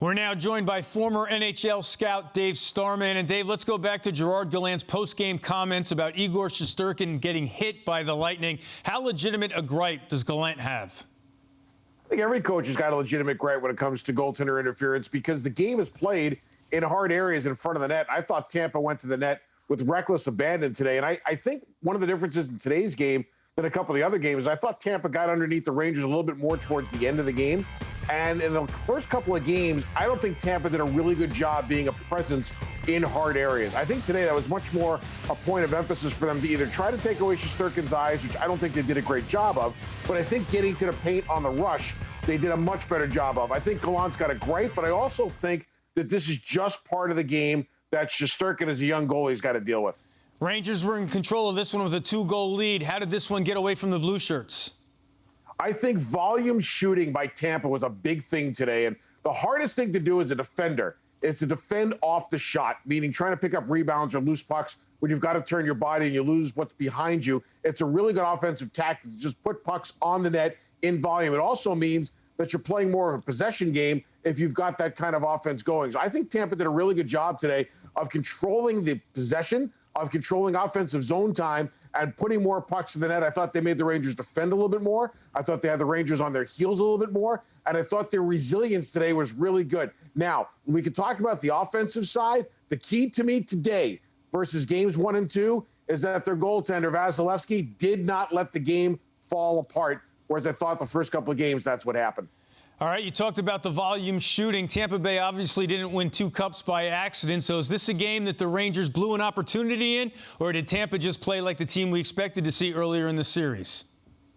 We're now joined by former NHL scout Dave Starman. And Dave, let's go back to Gerard Gallant's post-game comments about Igor Shesterkin getting hit by the Lightning. How legitimate a gripe does Gallant have? I think every coach has got a legitimate gripe when it comes to goaltender interference because the game is played in hard areas in front of the net. I thought Tampa went to the net with reckless abandon today. And I think one of the differences in today's game than a couple of the other games, I thought Tampa got underneath the Rangers a little bit more towards the end of the game. And in the first couple of games, I don't think Tampa did a really good job being a presence in hard areas. I think today that was much more a point of emphasis for them to either try to take away Shesterkin's eyes, which I don't think they did a great job of, but I think getting to the paint on the rush, they did a much better job of. I think Gallant's got a gripe, but I also think that this is just part of the game that Shesterkin as a young goalie has got to deal with. Rangers were in control of this one with a 2-goal lead. How did this one get away from the Blue Shirts? I think volume shooting by Tampa was a big thing today. And the hardest thing to do as a defender is to defend off the shot, meaning trying to pick up rebounds or loose pucks when you've got to turn your body and you lose what's behind you. It's a really good offensive tactic to just put pucks on the net in volume. It also means that you're playing more of a possession game if you've got that kind of offense going. So I think Tampa did a really good job today of controlling the possession, of controlling offensive zone time, and putting more pucks in the net. I thought they made the Rangers defend a little bit more. I thought they had the Rangers on their heels a little bit more. And I thought their resilience today was really good. Now, we can talk about the offensive side. The key to me today versus games 1 and 2 is that their goaltender, Vasilevsky, did not let the game fall apart, whereas I thought the first couple of games, that's what happened. All right, you talked about the volume shooting. Tampa Bay obviously didn't win 2 cups by accident. So is this a game that the Rangers blew an opportunity in, or did Tampa just play like the team we expected to see earlier in the series?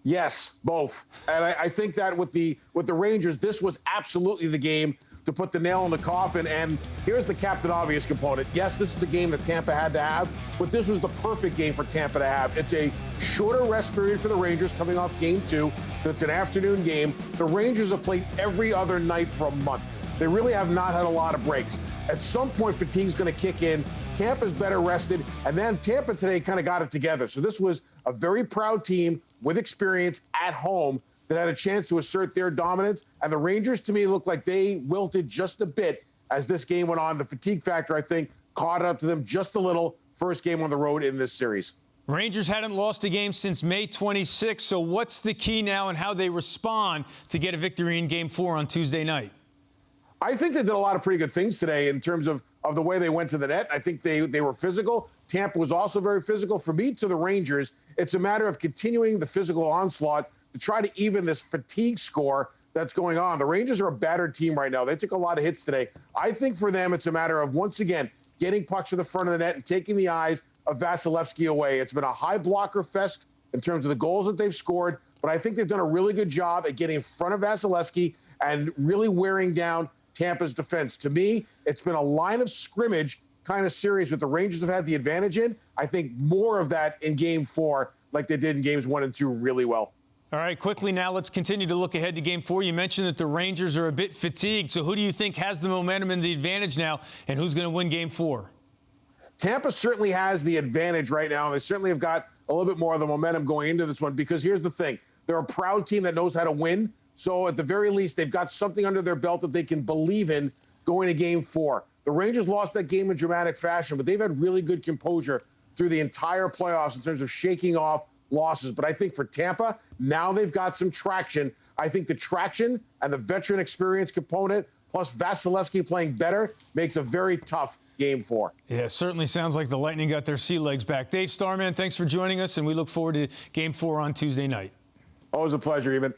Yes, both. And I think that with the Rangers, this was absolutely the game to put the nail in the coffin. And here's the Captain Obvious component. Yes, this is the game that Tampa had to have, but this was the perfect game for Tampa to have. It's a shorter rest period for the Rangers coming off game 2. It's an afternoon game. The Rangers have played every other night for a month. They really have not had a lot of breaks. At some point, fatigue's going to kick in. Tampa's better rested, and then Tampa today kind of got it together. So this was a very proud team with experience at home that had a chance to assert their dominance. And the Rangers, to me, looked like they wilted just a bit as this game went on. The fatigue factor, I think, caught up to them just a little. First game on the road in this series. Rangers hadn't lost a game since May 26. So what's the key now and how they respond to get a victory in Game 4 on Tuesday night? I think they did a lot of pretty good things today in terms of the way they went to the net. I think they were physical. Tampa was also very physical. For me, to the Rangers, it's a matter of continuing the physical onslaught to try to even this fatigue score that's going on. The Rangers are a battered team right now. They took a lot of hits today. I think for them, it's a matter of, once again, getting pucks to the front of the net and taking the eyes of Vasilevsky away. It's been a high blocker fest in terms of the goals that they've scored, but I think they've done a really good job at getting in front of Vasilevsky and really wearing down Tampa's defense. To me, it's been a line of scrimmage kind of series that the Rangers have had the advantage in. I think more of that in Game 4 like they did in Games 1 and 2 really well. All right, quickly now, let's continue to look ahead to Game 4. You mentioned that the Rangers are a bit fatigued. So who do you think has the momentum and the advantage now, and who's going to win Game 4? Tampa certainly has the advantage right now. They certainly have got a little bit more of the momentum going into this one because here's the thing. They're a proud team that knows how to win. So at the very least, they've got something under their belt that they can believe in going to Game 4. The Rangers lost that game in dramatic fashion, but they've had really good composure through the entire playoffs in terms of shaking off losses. But I think for Tampa, now they've got some traction. I think the traction and the veteran experience component, plus Vasilevsky playing better, makes a very tough Game 4. Yeah, it certainly sounds like the Lightning got their sea legs back. Dave Starman, thanks for joining us, and we look forward to Game 4 on Tuesday night. Always a pleasure, Eben.